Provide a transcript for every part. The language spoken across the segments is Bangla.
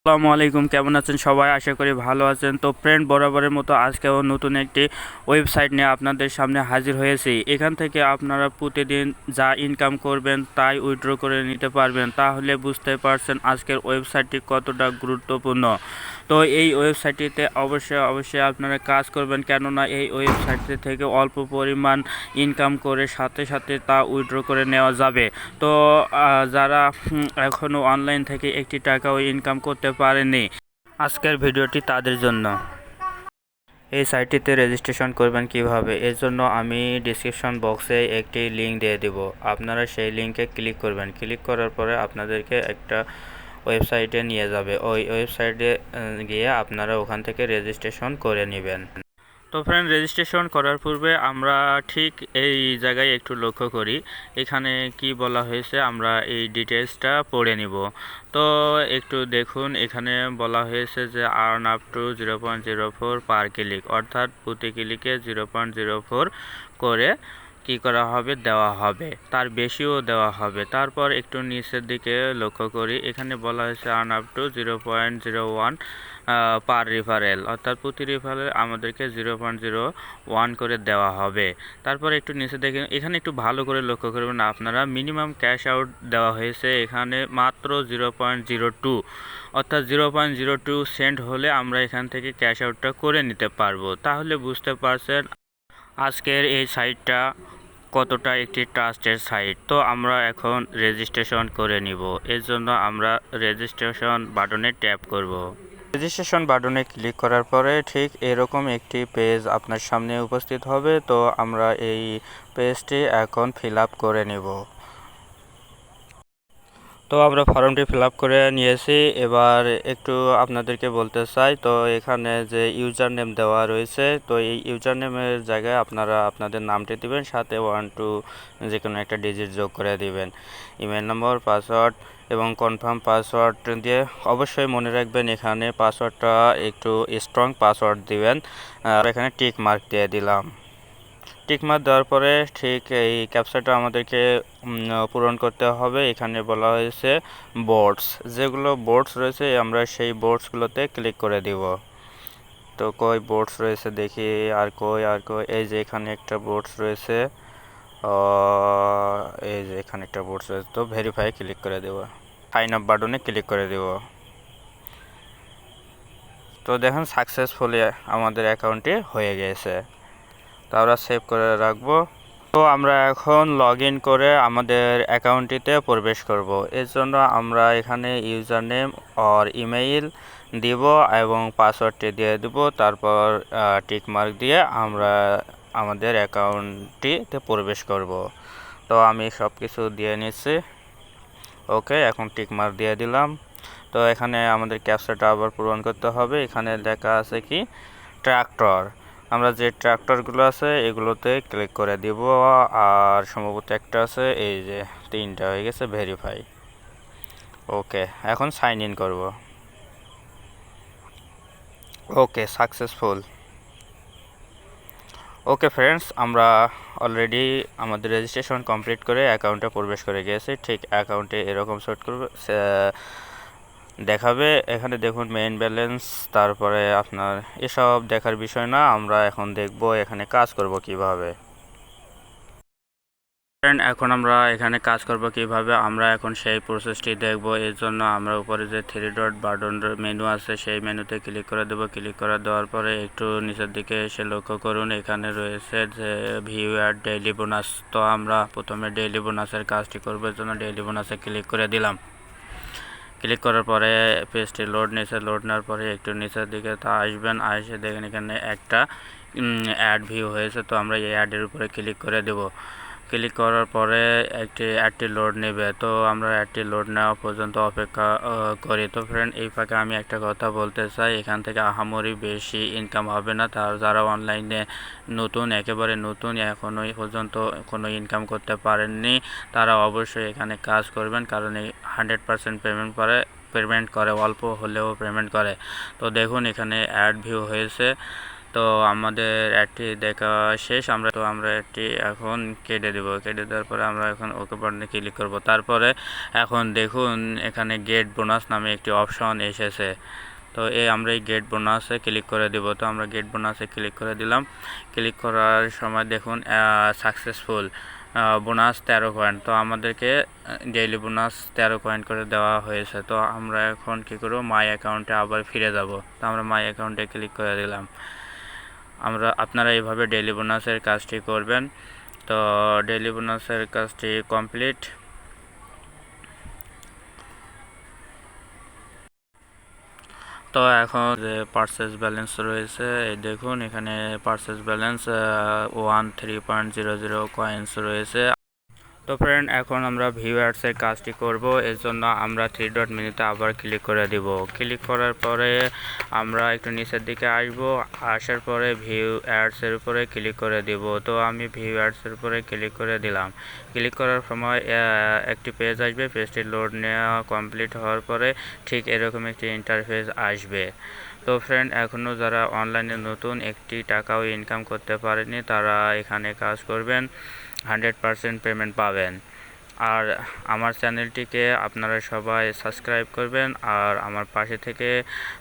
আসসালামু আলাইকুম, কেমন আছেন সবাই? আশা করি ভালো আছেন। তো ফ্রেন্ড, বরাবরের মতো আজকেও নতুন একটি ওয়েবসাইট নিয়ে আপনাদের সামনে হাজির হয়েছি। এখান থেকে আপনারা প্রতিদিন যা ইনকাম করবেন তাই উইথড্র করে নিতে পারবেন। তাহলে বুঝতে পারছেন আজকের ওয়েবসাইটটি কতটা গুরুত্বপূর্ণ। তো এই ওয়েবসাইটটিতে অবশ্যই আপনারা কাজ করবেন, কেননা এই ওয়েবসাইটটি থেকে অল্প পরিমাণ ইনকাম করে সাথে সাথে তা উইথড্র করে নেওয়া যাবে। তো যারা এখনও অনলাইন থেকে একটি টাকাও ইনকাম করতে পারেনি, আজকের ভিডিওটি তাদের জন্য। এই সাইটটিতে রেজিস্ট্রেশন করবেন কিভাবে, এর জন্য আমি ডিসক্রিপশন বক্সে একটি লিঙ্ক দিয়ে দেব। আপনারা সেই লিঙ্কে ক্লিক করবেন। ক্লিক করার পরে আপনাদেরকে একটা ওয়েবসাইটে নিয়ে যাবে। ওই ওয়েবসাইটে গিয়ে আপনারা ওখান থেকে রেজিস্ট্রেশন করে নেবেন। তো ফ্রেন্ড, রেজিস্ট্রেশন করার পূর্বে আমরা ঠিক এই জায়গায় একটু লক্ষ্য করি, এখানে কি বলা হয়েছে আমরা এই ডিটেলসটা পড়ে নিব। তো একটু দেখুন, এখানে বলা হয়েছে যে earn up to 0.04 per click, অর্থাৎ প্রতি ক্লিকে 0.04 করে কি করা হবে, দেওয়া হবে, তার বেশিও দেওয়া হবে। তারপর একটু নিচের দিকে লক্ষ্য করি, এখানে বলা হয়েছে earn up to 0.01 per referral, অর্থাৎ প্রতি রেফারেল আমাদেরকে 0.01 করে দেওয়া হবে। তারপর একটু নিচে দেখেন, এখানে একটু ভালো করে লক্ষ্য করবেন আপনারা, মিনিমাম ক্যাশ আউট দেওয়া হয়েছে এখানে মাত্র 0.02, অর্থাৎ 0.02 সেন্ট হলে আমরা এখান থেকে ক্যাশ আউটটা করে নিতে পারবো। তাহলে বুঝতে পারছেন আজকের এই সাইটটা কতটা একটি ট্রাস্টেড সাইট। তো আমরা এখন রেজিস্ট্রেশন করে নিব। এর জন্য আমরা রেজিস্ট্রেশন বাটনে ট্যাপ করব। রেজিস্ট্রেশন বাটনে ক্লিক করার পরে ঠিক এরকম একটি পেজ আপনার সামনে উপস্থিত হবে। তো আমরা এই পেজটি এখন ফিল আপ করে নিব। তো আমরা ফর্মটি ফিল আপ করে নিয়েছি। এবার একটু আপনাদেরকে বলতে চাই, তো এখানে যে ইউজার নেম দেওয়া রয়েছে, তো এই ইউজার নেমের জায়গায় আপনারা আপনাদের নামটি দিবেন, সাথে 1 2 যে কোনো একটা ডিজিট যোগ করে দিবেন। ইমেল নম্বর, পাসওয়ার্ড এবং কনফার্ম পাসওয়ার্ড দিয়ে অবশ্যই মনে রাখবেন এখানে পাসওয়ার্ডটা একটু স্ট্রং পাসওয়ার্ড দিবেন। আর এখানে টিক মার্ক দিয়ে দিলাম। টিক মার্ক দেওয়ার পরে ঠিক এই ক্যাপচাটা আমাদেরকে পূরণ করতে হবে। এখানে বলা হয়েছে বোর্ডস, যেগুলো বোর্ডস রয়েছে আমরা সেই বোর্ডসগুলোতে ক্লিক করে দিব। তো কই বোর্ডস রয়েছে দেখি, আর কই এই যে এখানে একটা বোর্ডস রয়েছে, এই যে এখানে একটা বোর্ডস রয়েছে। তো ভেরিফাই ক্লিক করে দেব, সাইন আপ বাটনে ক্লিক করে দেব। তো দেখুন সাকসেসফুলি আমাদের অ্যাকাউন্টটি হয়ে গেছে। তো আমরা সেভ করে রাখবো। তো আমরা এখন লগ ইন করে আমাদের অ্যাকাউন্টটিতে প্রবেশ করব। এর জন্য আমরা এখানে ইউজার নেম আর ইমেইল দিব এবং পাসওয়ার্ডটি দিয়ে দেব। তারপর টিক মার্ক দিয়ে আমরা আমাদের অ্যাকাউন্টটিতে প্রবেশ করব। তো আমি সব কিছু দিয়ে নিচ্ছি। ওকে, এখন টিক মার্ক দিয়ে দিলাম। তো এখানে আমাদের ক্যাপচাটা আবার পূরণ করতে হবে। এখানে লেখা আছে কি ট্রাক্টর, আমরা যে ট্রাক্টরগুলো আছে এগুলোতে ক্লিক করে দিব। আর সম্ভবত একটা আছে, এই যে 3টা হয়ে গেছে, ভেরিফাই। ওকে, এখন সাইন ইন করব। ওকে, সাকসেসফুল। ওকে ফ্রেন্ডস, আমরা অলরেডি আমাদের রেজিস্ট্রেশন কমপ্লিট করে অ্যাকাউন্টে প্রবেশ করে গিয়েছি। ঠিক অ্যাকাউন্টে এরকম সেট করবে দেখাবে। এখানে দেখুন মেইন ব্যালেন্স, তারপরে আপনার এসব দেখার বিষয় না, আমরা এখন দেখব এখানে কাজ করব কিভাবে। এখন আমরা এখানে কাজ করব কিভাবে, আমরা এখন সেই প্রসেসটি দেখব। এর জন্য আমরা উপরে যে 3 ডট বাটন মেনু আছে সেই মেনুতে ক্লিক করে দেব। ক্লিক করে দেওয়ার পরে একটু নিচের দিকে এসে লক্ষ্য করুন, এখানে রয়েছে যে ভিউ আর ডেইলি বোনাস। তো আমরা প্রথমে ডেইলি বোনাসের কাজটি করব, এর জন্য ডেইলি বোনাসে ক্লিক করে দিলাম। ক্লিক করার পরে পেজটি লোড নিচে, লোড নেওয়ার পরে একটু নিচের দিকে তা আসবেন, এসে দেখেন এখানে একটা অ্যাড ভিউ হয়েছে। তো আমরা এই অ্যাডের উপরে ক্লিক করে দেব। ক্লিক করার পরে অ্যাডটি লোড নেবে। তো আমরা অ্যাডটি লোড নেওয়া পর্যন্ত অপেক্ষা করি। তো ফ্রেন্ড, এই ফাঁকে আমি একটা কথা বলতে চাই, এখান থেকে আহামরি বেশি ইনকাম হবে না। যারা অনলাইনে নতুন, একেবারে নতুন, এখনও পর্যন্ত কোনো ইনকাম করতে পারেননি, তারা অবশ্যই এখানে কাজ করবেন, কারণ এই 100% পেমেন্ট করে, অল্প হলেও পেমেন্ট করে। তো দেখুন এখানে অ্যাড ভিউ হয়েছে তো আমাদের অ্যাডটি দেখা শেষ। আমরা অ্যাডটি এখন কেটে দেব। কেটে দেওয়ার পরে আমরা এখন ওকে বাটনে ক্লিক করব। তারপরে এখন দেখুন এখানে গেট বোনাস নামে একটি অপশন এসেছে। তো আমরা এই গেট বোনাসে ক্লিক করে দেব। তো আমরা গেট বোনাসে ক্লিক করে দিলাম। ক্লিক করার সময় দেখুন সাকসেসফুল বোনাস 13 কয়েন। তো আমাদেরকে ডেইলি বোনাস 13 কয়েন করে দেওয়া হয়েছে। তো আমরা এখন কী করব, মাই অ্যাকাউন্টে আবার ফিরে যাব। তো আমরা মাই অ্যাকাউন্টে ক্লিক করে দিলাম। আপনারা এইভাবে ডেইলি বোনাসের কাজটি করবেন। তো ডেইলি বোনাসের কাজটি কমপ্লিট। তো এখন যে পারচেজ ব্যালেন্স রয়েছে, এই দেখুন এখানে পারচেজ ব্যালেন্স 13.00 কয়েন্স রয়েছে। তো ফ্রেন্ড, এখন আমরা ভিউ অ্যাডসের কাজটি করব। এর জন্য আমরা 3 ডট মেনুতে আবার ক্লিক করে দিব। ক্লিক করার পরে আমরা একটু নিচের দিকে আসব। আসার পরে ভিউ অ্যাডসের উপরে ক্লিক করে দিব। তো আমি ভিউ অ্যাডসের উপরে ক্লিক করে দিলাম। ক্লিক করার সময় একটি পেজ আসবে। পেজটি লোড নেওয়া কমপ্লিট হওয়ার পরে ঠিক এরকম একটি ইন্টারফেস আসবে। তো ফ্রেন্ড, এখনও যারা অনলাইনে নতুন, একটি টাকাও ইনকাম করতে পারেনি, তারা এখানে কাজ করবেন, 100% পেমেন্ট পাবেন। আর আমার চ্যানেলটিকে আপনারা সবাই সাবস্ক্রাইব করবেন আর আমার পাশে থেকে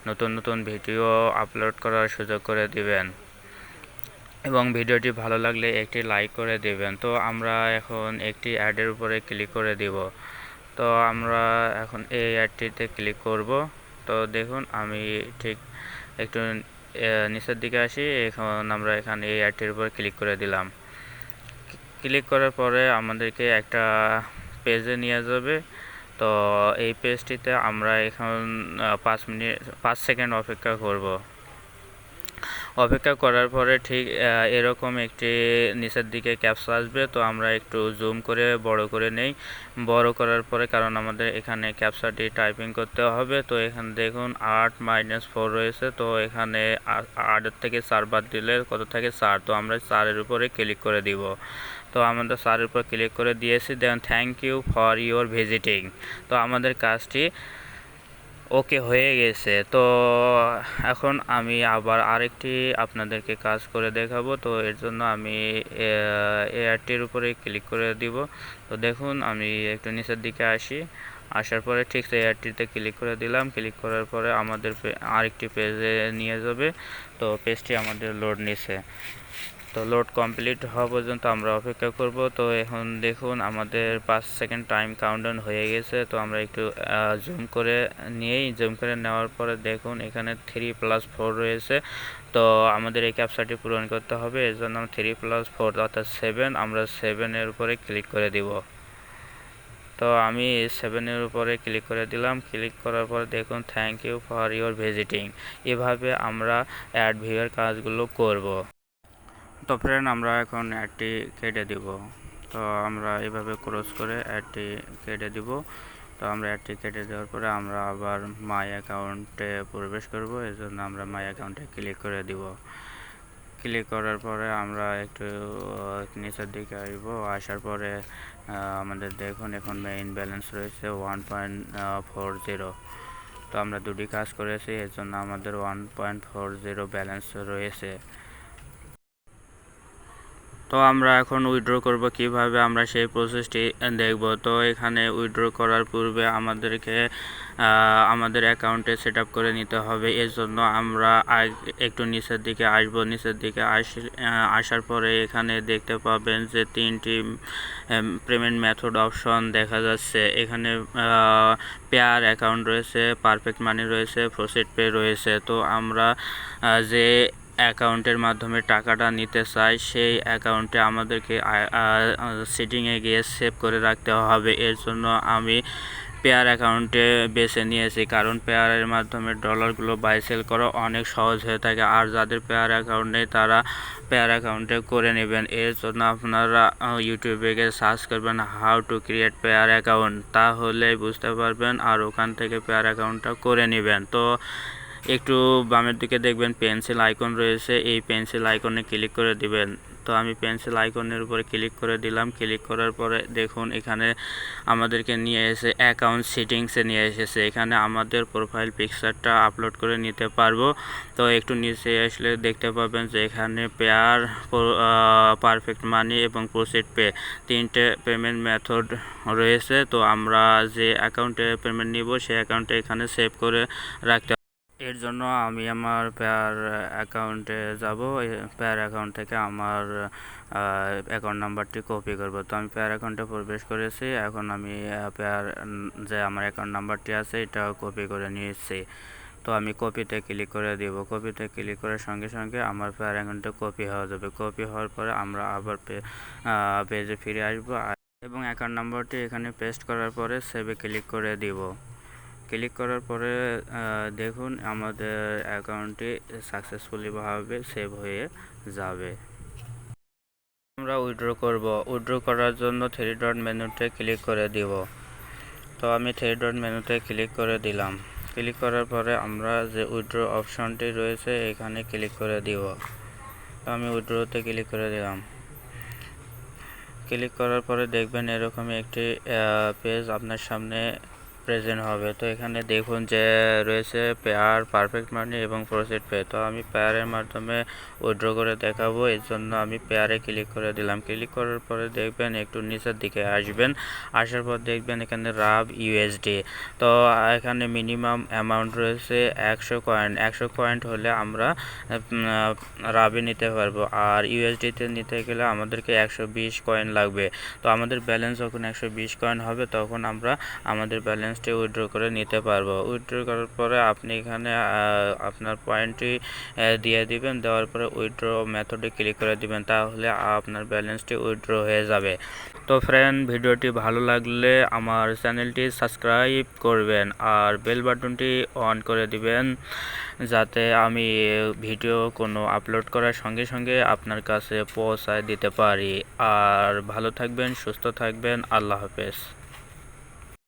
নতুন নতুন ভিডিও আপলোড করার সুযোগ করে দিবেন এবং ভিডিওটি ভালো লাগলে একটি লাইক করে দিবেন। তো আমরা এখন একটি অ্যাডের উপরে ক্লিক করে দিব। তো আমরা এখন এই অ্যাডটিতে ক্লিক করব। তো দেখুন আমি ঠিক একটু নিচের দিকে আসি। এখন আমরা এখানে এই অ্যাডটির উপর ক্লিক করে দিলাম। ক্লিক করার পরে আমাদেরকে একটা পেজে নিয়ে যাবে। তো এই পেজটিতে আমরা এখন 5 সেকেন্ড অপেক্ষা করব। অপেক্ষা করার পরে ঠিক এরকম একটি নিচের দিকে ক্যাপচা আসবে। তো আমরা একটু জুম করে বড় করে নেই। বড় করার পরে, কারণ আমাদের এখানে ক্যাপচাটি টাইপিং করতে হবে। তো এখানে দেখুন 8-4 রয়েছে। তো এখানে 8 থেকে 4 বাদ দিলে কত থাকে? 4। তো আমরা 4-এর উপরে ক্লিক করে দিব। তো আমাদের 4-এর উপর ক্লিক করে দিয়েছি। Then thank you for your visiting. তো আমাদের কাজটি ওকে হয়ে গেছে। তো এখন আমি আবার আরেকটি আপনাদেরকে কাজ করে দেখাবো। তো এর জন্য আমি এআরটির উপরে ক্লিক করে দিব। তো দেখুন আমি একটু নিচের দিকে আসি। আসার পরে ঠিক এআরটিতে ক্লিক করে দিলাম। ক্লিক করার পরে আমাদের আরেকটি পেজে নিয়ে যাবে। তো পেজটি আমাদের লোড নিছে। তো লোড কমপ্লিট হওয়া পর্যন্ত আমরা অপেক্ষা করব। তো এখন দেখুন আমাদের 5 সেকেন্ড টাইম কাউন্টডাউন হয়ে গেছে। তো আমরা একটু জুম করে জুম করে নেওয়ার পরে দেখুন এখানে 3+4 রয়েছে। তো আমাদের এই ক্যাপচাটি পূরণ করতে হবে। এর জন্য 3+4 অর্থাৎ 7, আমরা 7-এর উপরে ক্লিক করে দিব। তো আমি 7-এর উপরে ক্লিক করে দিলাম। ক্লিক করার পর দেখুন thank you for your visiting. এভাবে আমরা অ্যাড ভিউয়ের কাজগুলো করব। তো ফ্রেন্ড, আমরা এখন অ্যাডটি কেটে দিব। তো আমরা এইভাবে ক্রস করে অ্যাডটি কেটে দিব। তো আমরা অ্যাডটি কেটে দেওয়ার পরে আমরা আবার মাই অ্যাকাউন্টে প্রবেশ করব। এর জন্য আমরা মাই অ্যাকাউন্টে ক্লিক করে দিব। ক্লিক করার পরে আমরা একটু নিচের দিকে আসব। আসার পরে আমাদের দেখুন এখন মেইন ব্যালেন্স রয়েছে 1.40। তো আমরা দুটি কাজ করেছি, এর জন্য আমাদের 1.40 ব্যালেন্স রয়েছে। তো আমরা এখন উইথড্র করব কিভাবে, আমরা সেই প্রসেসটি দেখব। তো এখানে উইথড্র করার পূর্বে আমাদেরকে আমাদের অ্যাকাউন্টে সেট আপ করে নিতে হবে। এর জন্য আমরা একটু নিচের দিকে আসব। নিচের দিকে আসার পরে এখানে দেখতে পাবেন যে 3টি পেমেন্ট মেথড অপশন দেখা যাচ্ছে। এখানে পেয়ার অ্যাকাউন্ট রয়েছে, পারফেক্ট মানি রয়েছে, প্রসিড পে রয়েছে। তো আমরা যে অ্যাকাউন্টের মাধ্যমে টাকাটা নিতে চাই সেই অ্যাকাউন্টে আমাদেরকে সেটিংয়ে গিয়ে সেভ করে রাখতে হবে। এর জন্য আমি পেয়ার অ্যাকাউন্টে বেছে নিয়েছি, কারণ পেয়ারের মাধ্যমে ডলারগুলো বাই সেল করা অনেক সহজ হয়ে থাকে। আর যাদের পেয়ার অ্যাকাউন্ট নেই তারা পেয়ার অ্যাকাউন্টে করে নেবেন। এর জন্য আপনারা ইউটিউবে গিয়ে সার্চ করবেন how to create pair account, তাহলে বুঝতে পারবেন আর ওখান থেকে পেয়ার অ্যাকাউন্টটা করে নেবেন। তো একটু বামের দিকে দেখবেন পেন্সিল আইকন রয়েছে, এই পেন্সিল আইকনে ক্লিক করে দিবেন। তো আমি পেন্সিল আইকনের উপরে ক্লিক করে দিলাম। ক্লিক করার পরে দেখুন এখানে আমাদেরকে নিয়ে এসে অ্যাকাউন্ট সেটিংসে নিয়ে এসেছে। এখানে আমাদের প্রোফাইল পিকচারটা আপলোড করে নিতে পারবো। তো একটু নিচে আসলে দেখতে পাবেন যে এখানে পেয়ার, পারফেক্ট মানি এবং প্রসিড পে তিনটে পেমেন্ট মেথড রয়েছে। তো আমরা যে অ্যাকাউন্টে পেমেন্ট নিব সেই অ্যাকাউন্টে এখানে সেভ করে রাখতে। এর জন্য আমি আমার পেয়ার অ্যাকাউন্টে যাব। পেয়ার অ্যাকাউন্ট থেকে আমার অ্যাকাউন্ট নাম্বারটি কপি করব। তো আমি পেয়ার অ্যাকাউন্টে প্রবেশ করেছি। এখন আমি পেয়ার যে আমার অ্যাকাউন্ট নাম্বারটি আছে এটা কপি করে নিয়েছি। তো আমি কপিতে ক্লিক করে দিব। কপিতে ক্লিক করার সঙ্গে সঙ্গে আমার পেয়ার অ্যাকাউন্টে কপি হয়ে যাবে। কপি হওয়ার পরে আমরা আবার পেজে ফিরে আসবো এবং অ্যাকাউন্ট নাম্বারটি এখানে পেস্ট করার পরে সেভে ক্লিক করে দিব। ক্লিক করার পরে দেখুন আমাদের অ্যাকাউন্টটি সাকসেসফুলিভাবে সেভ হয়ে যাবে। আমরা উইথড্র করব। উইথড্র করার জন্য থ্রি ডট মেনুতে ক্লিক করে দিব। তো আমি থ্রি ডট মেনুতে ক্লিক করে দিলাম। ক্লিক করার পরে আমরা যে উইথড্র অপশনটি রয়েছে এখানে ক্লিক করে দিব। তো আমি উইথড্রতে ক্লিক করে দিলাম। ক্লিক করার পরে দেখবেন এরকমই একটি পেজ আপনার সামনে প্রেজেন্ট হবে। তো এখানে দেখুন যে রয়েছে পেয়ার, পারফেক্ট মানি এবং প্রসিড পে। তো আমি পেয়ারের মাধ্যমে উইথড্র করে দেখাবো, এর জন্য আমি পেয়ারে ক্লিক করে দিলাম। ক্লিক করার পরে দেখবেন একটু নিচের দিকে আসবেন। আসার পর দেখবেন এখানে রাব ইউএসডি। তো এখানে মিনিমাম অ্যামাউন্ট রয়েছে 100 কয়েন। 100 কয়েন হলে আমরা রাবে নিতে পারবো, আর ইউএসডিতে নিতে গেলে আমাদেরকে 120 কয়েন লাগবে। তো আমাদের ব্যালেন্স যখন 120 কয়েন হবে তখন আমরা আমাদের ব্যালেন্সটি উইথড্র করে নিতে পারবো। উইথড্র করার পরে আপনি এখানে আপনার পয়েন্টটি দিয়ে দিবেন। দেওয়ার পরে উইথড্র মেথডে ক্লিক করে দিবেন, তাহলে আপনার ব্যালেন্সটি উইথড্র হয়ে যাবে। তো ফ্রেন্ড, ভিডিওটি ভালো লাগলে আমার চ্যানেলটি সাবস্ক্রাইব করবেন আর বেল বাটনটি অন করে দিবেন, যাতে আমি ভিডিও কোনো আপলোড করার সঙ্গে সঙ্গে আপনার কাছে পৌঁছায় দিতে পারি। আর ভালো থাকবেন, সুস্থ থাকবেন। আল্লাহ হাফেজ।